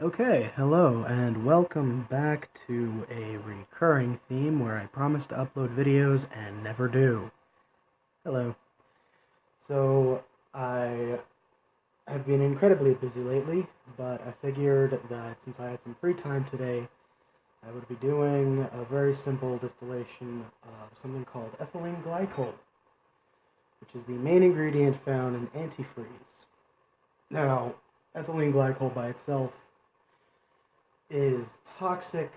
Okay, hello, and welcome back to a recurring theme where I promise to upload videos and never do. Hello. So, I have been incredibly busy lately, but I figured that since I had some free time today, I would be doing a very simple distillation of something called ethylene glycol, which is the main ingredient found in antifreeze. Now, ethylene glycol by itself is toxic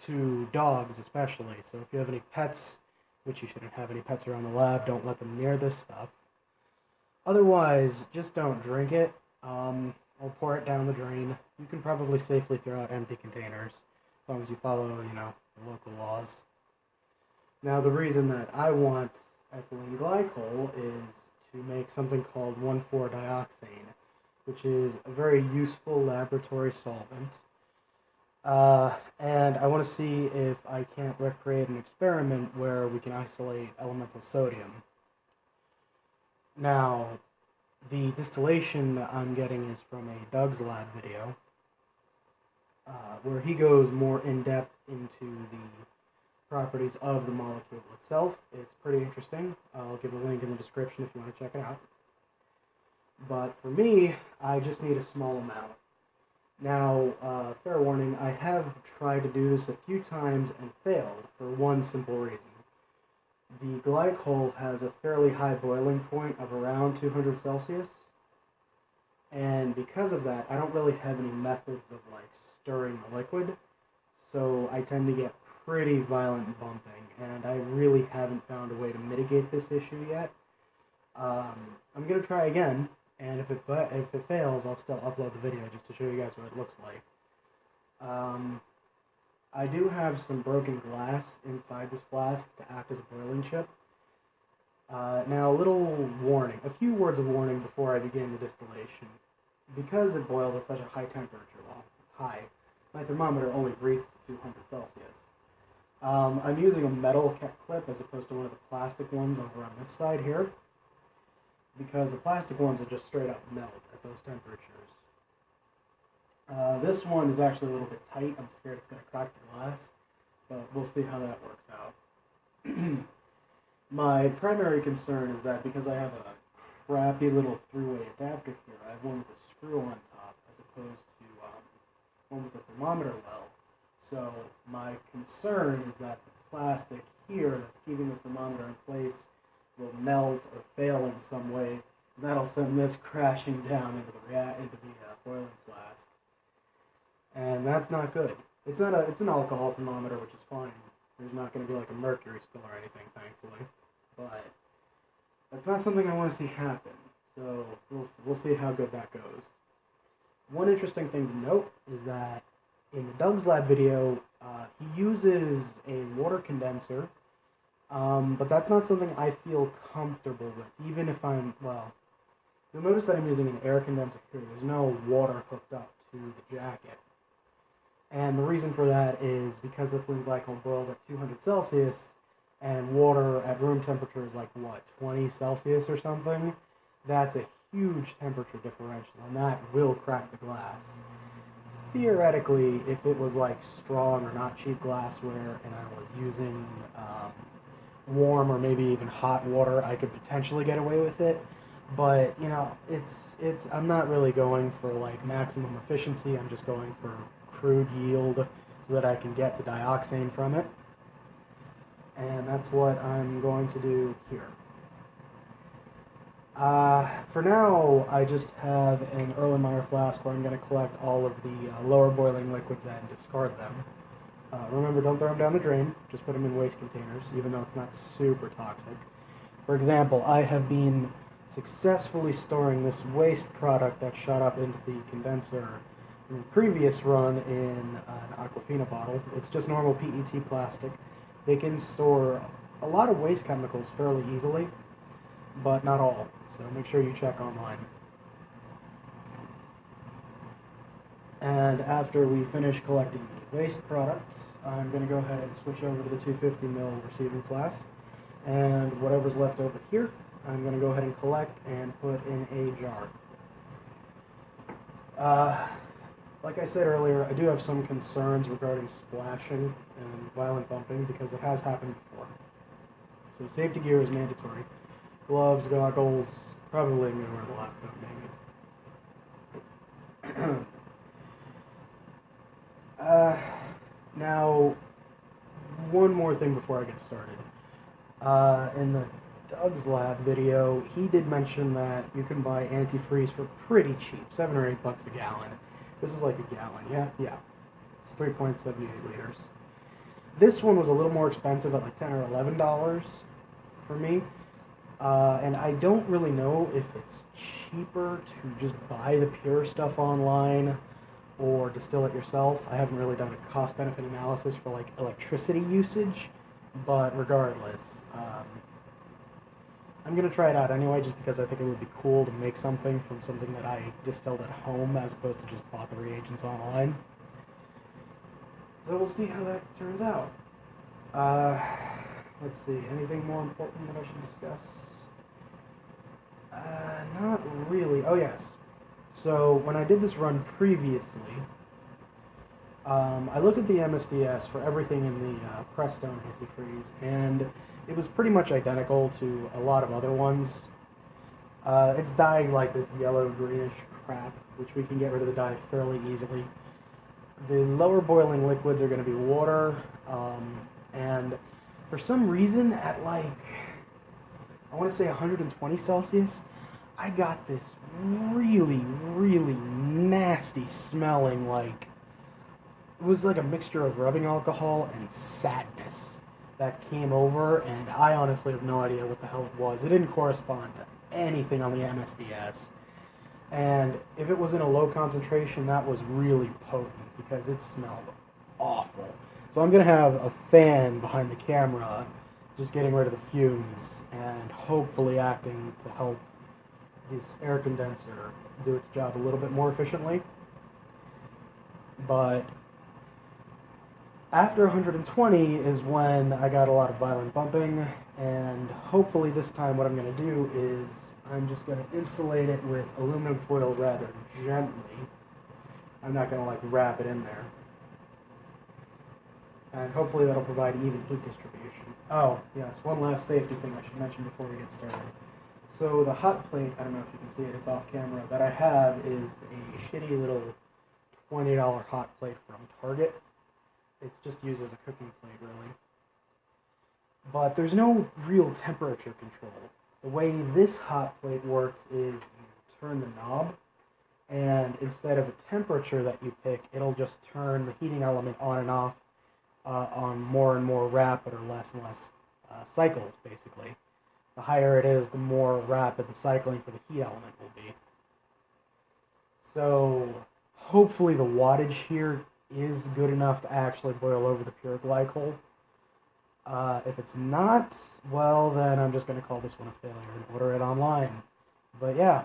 to dogs especially. So if you have any pets, which you shouldn't have any pets around the lab, don't let them near this stuff. Otherwise, just don't drink it or pour it down the drain. You can probably safely throw out empty containers as long as you follow, the local laws. Now, the reason that I want ethylene glycol is to make something called 1,4-dioxane, which is a very useful laboratory solvent. And I want to see if I can't recreate an experiment where we can isolate elemental sodium. Now, the distillation I'm getting is from a Doug's Lab video, where he goes more in depth into the properties of the molecule itself. It's pretty interesting. I'll give a link in the description if you want to check it out. But for me, I just need a small amount. Now, fair warning, I have tried to do this a few times and failed for one simple reason. The glycol has a fairly high boiling point of around 200 Celsius, and because of that, I don't really have any methods of stirring the liquid, so I tend to get pretty violent bumping, and I really haven't found a way to mitigate this issue yet. I'm going to try again, and if it fails, I'll still upload the video just to show you guys what it looks like. I do have some broken glass inside this flask to act as a boiling chip. Now, a little warning, a few words of warning before I begin the distillation. Because it boils at such a high temperature, my thermometer only reads to 200 Celsius. I'm using a metal clip as opposed to one of the plastic ones over on this side here, because the plastic ones will just straight up melt at those temperatures. This one is actually a little bit tight. I'm scared it's going to crack the glass, but we'll see how that works out. My primary concern is that because I have a crappy little three-way adapter here, I have one with a screw on top as opposed to one with a thermometer well. So my concern is that the plastic here that's keeping the thermometer in place will melt or fail in some way. And that'll send this crashing down into the boiling flask, and that's not good. It's an alcohol thermometer, which is fine. There's not going to be a mercury spill or anything, thankfully, but that's not something I want to see happen. So we'll see how good that goes. One interesting thing to note is that in the Doug's Lab video, he uses a water condenser. But that's not something I feel comfortable with, even if you'll notice that I'm using an air condenser here. There's no water hooked up to the jacket. And the reason for that is because the ethylene glycol boils at 200 Celsius, and water at room temperature is 20 Celsius or something. That's a huge temperature differential, and that will crack the glass. Theoretically, if it was strong or not cheap glassware, and I was using warm or maybe even hot water, I could potentially get away with it. But it's I'm not really going for maximum efficiency. I'm just going for crude yield so that I can get the dioxane from it, and that's what I'm going to do here. For now, I just have an Erlenmeyer flask where I'm going to collect all of the lower boiling liquids and discard them. Remember, don't throw them down the drain. Just put them in waste containers, even though it's not super toxic. For example, I have been successfully storing this waste product that shot up into the condenser in the previous run in an Aquafina bottle. It's just normal PET plastic. They can store a lot of waste chemicals fairly easily, but not all. So make sure you check online. And after we finish collecting the waste products, I'm going to go ahead and switch over to the 250 ml receiving flask. And whatever's left over here, I'm going to go ahead and collect and put in a jar. Like I said earlier, I do have some concerns regarding splashing and violent bumping because it has happened before. So safety gear is mandatory. Gloves, goggles, probably I'm going to wear the lab coat maybe. Now, one more thing before I get started. In the Doug's Lab video, he did mention that you can buy antifreeze for pretty cheap, $7 or $8 a gallon. This is like a gallon, yeah. It's 3.78 liters. This one was a little more expensive at like $10 or $11 for me. And I don't really know if it's cheaper to just buy the pure stuff online or distill it yourself. I haven't really done a cost-benefit analysis for like electricity usage, but regardless, I'm going to try it out anyway just because I think it would be cool to make something from something that I distilled at home as opposed to just bought the reagents online. So we'll see how that turns out. Let's see, anything more important that I should discuss? Not really. Oh, yes. So when I did this run previously, I looked at the MSDS for everything in the Prestone antifreeze, and it was pretty much identical to a lot of other ones. It's dying like this yellow-greenish crap, which we can get rid of the dye fairly easily. The lower boiling liquids are going to be water, and for some reason at like, I want to say 120 Celsius, I got this really, really nasty smelling, like, it was like a mixture of rubbing alcohol and sadness that came over, and I honestly have no idea what the hell it was. It didn't correspond to anything on the MSDS. And if it was in a low concentration, that was really potent because it smelled awful. So I'm going to have a fan behind the camera just getting rid of the fumes and hopefully acting to help this air condenser do its job a little bit more efficiently. But after 120 is when I got a lot of violent bumping, and hopefully this time what I'm going to do is I'm just going to insulate it with aluminum foil rather gently. I'm not going to like wrap it in there. And hopefully that'll provide even heat distribution. Oh, yes, one last safety thing I should mention before we get started. So the hot plate, I don't know if you can see it, it's off camera, that I have is a shitty little $20 hot plate from Target. It's just used as a cooking plate, really. But there's no real temperature control. The way this hot plate works is you turn the knob, and instead of a temperature that you pick, it'll just turn the heating element on and off on more and more rapid or less and less cycles, basically. The higher it is, the more rapid the cycling for the heat element will be. So hopefully the wattage here is good enough to actually boil over the pure glycol. If it's not, well, then I'm just going to call this one a failure and order it online. But yeah,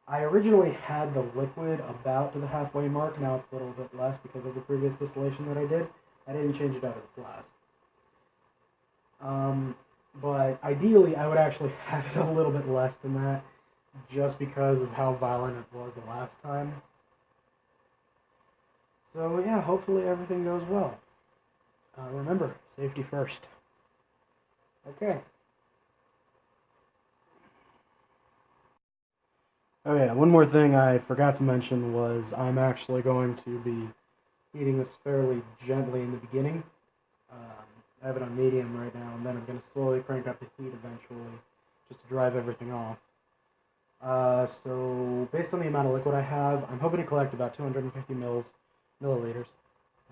I originally had the liquid about to the halfway mark. Now it's a little bit less because of the previous distillation that I did. I didn't change it out of the flask. But ideally, I would actually have it a little bit less than that, just because of how violent it was the last time. So yeah, hopefully everything goes well. Remember, safety first. Okay. Oh yeah, one more thing I forgot to mention was I'm actually going to be heating this fairly gently in the beginning. I have it on medium right now, and then I'm going to slowly crank up the heat eventually, just to drive everything off. So based on the amount of liquid I have, I'm hoping to collect about 250 milliliters.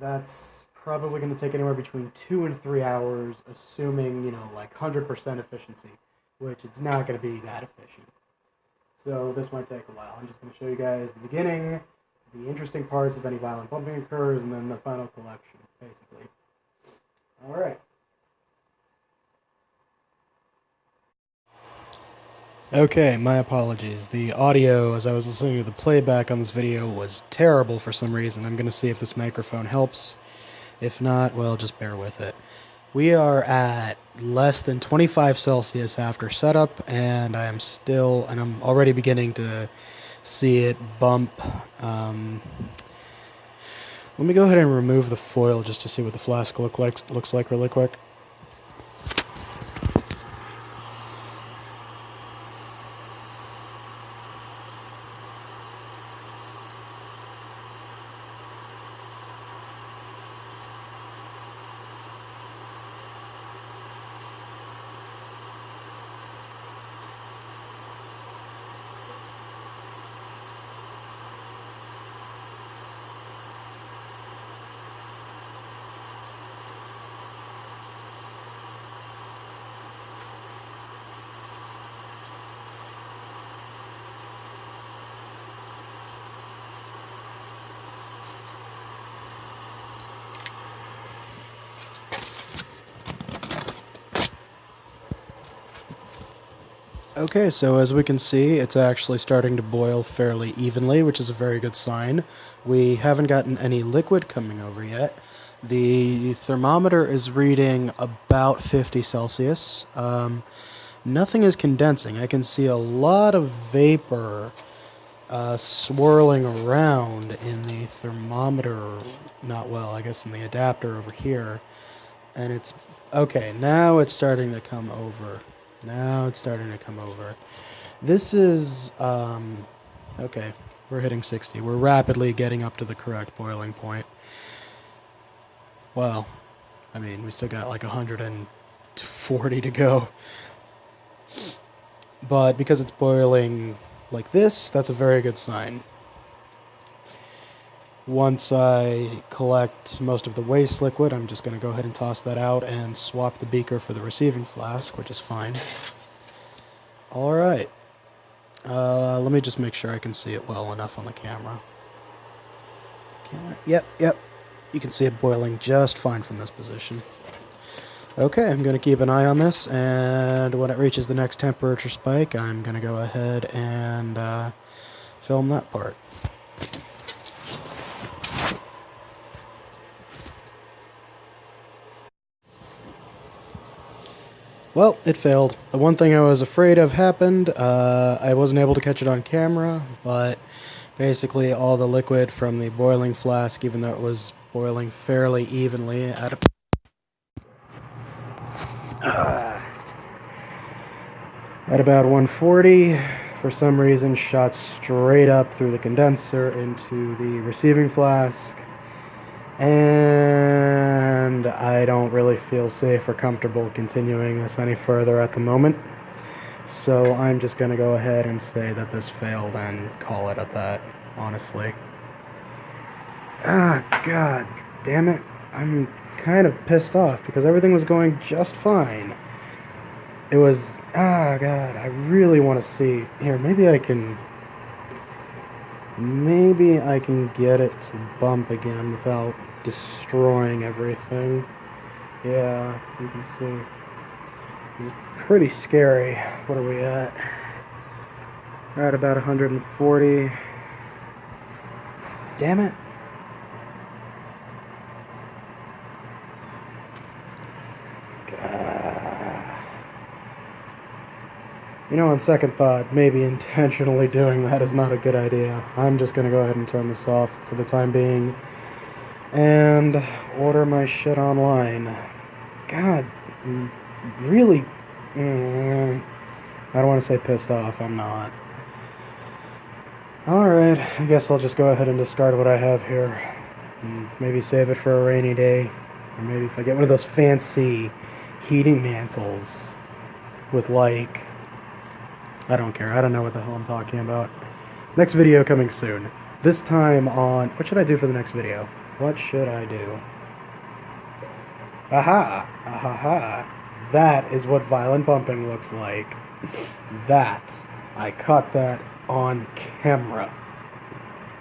That's probably going to take anywhere between 2 and 3 hours, assuming, like 100% efficiency, which it's not going to be that efficient. So this might take a while. I'm just going to show you guys the beginning, the interesting parts if any violent bumping occurs, and then the final collection, basically. Alright. Okay, my apologies. The audio, as I was listening to the playback on this video, was terrible for some reason. I'm going to see if this microphone helps. If not, well, just bear with it. We are at less than 25 Celsius after setup, and I'm already beginning to see it bump. Let me go ahead and remove the foil just to see what the flask looks like really quick. Okay, so as we can see, it's actually starting to boil fairly evenly, which is a very good sign. We haven't gotten any liquid coming over yet. The thermometer is reading about 50 Celsius. Nothing is condensing. I can see a lot of vapor swirling around in the thermometer, not well, I guess in the adapter over here. And it's, okay, now it's starting to come over. Now it's starting to come over. This is, okay, we're hitting 60. We're rapidly getting up to the correct boiling point. Well, I mean, we still got like 140 to go. But because it's boiling like this, that's a very good sign. Once I collect most of the waste liquid, I'm just going to go ahead and toss that out and swap the beaker for the receiving flask, which is fine. Alright. Let me just make sure I can see it well enough on the camera. Yep. You can see it boiling just fine from this position. Okay, I'm going to keep an eye on this, and when it reaches the next temperature spike, I'm going to go ahead and film that part. Well, it failed. The one thing I was afraid of happened. I wasn't able to catch it on camera, but basically all the liquid from the boiling flask, even though it was boiling fairly evenly at about 140, for some reason shot straight up through the condenser into the receiving flask. And I don't really feel safe or comfortable continuing this any further at the moment. So I'm just going to go ahead and say that this failed and call it at that, honestly. Ah, god damn it. I'm kind of pissed off because everything was going just fine. It was, god, I really want to see. Here, maybe I can get it to bump again without destroying everything. Yeah, as you can see, it's pretty scary. What are we at? We're at about 140. Damn it. You know, on second thought, maybe intentionally doing that is not a good idea. I'm just gonna go ahead and turn this off for the time being and order my shit online. God, really, I don't want to say pissed off, I'm not. Alright, I guess I'll just go ahead and discard what I have here. Maybe save it for a rainy day. Or maybe if I get one of those fancy heating mantles with, like, I don't care. I don't know what the hell I'm talking about. Next video coming soon. This time on... What should I do for the next video? What should I do? Aha! Ahaha! That is what violent bumping looks like. That. I caught that on camera.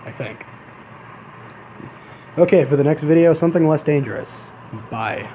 I think. Okay, for the next video, something less dangerous. Bye.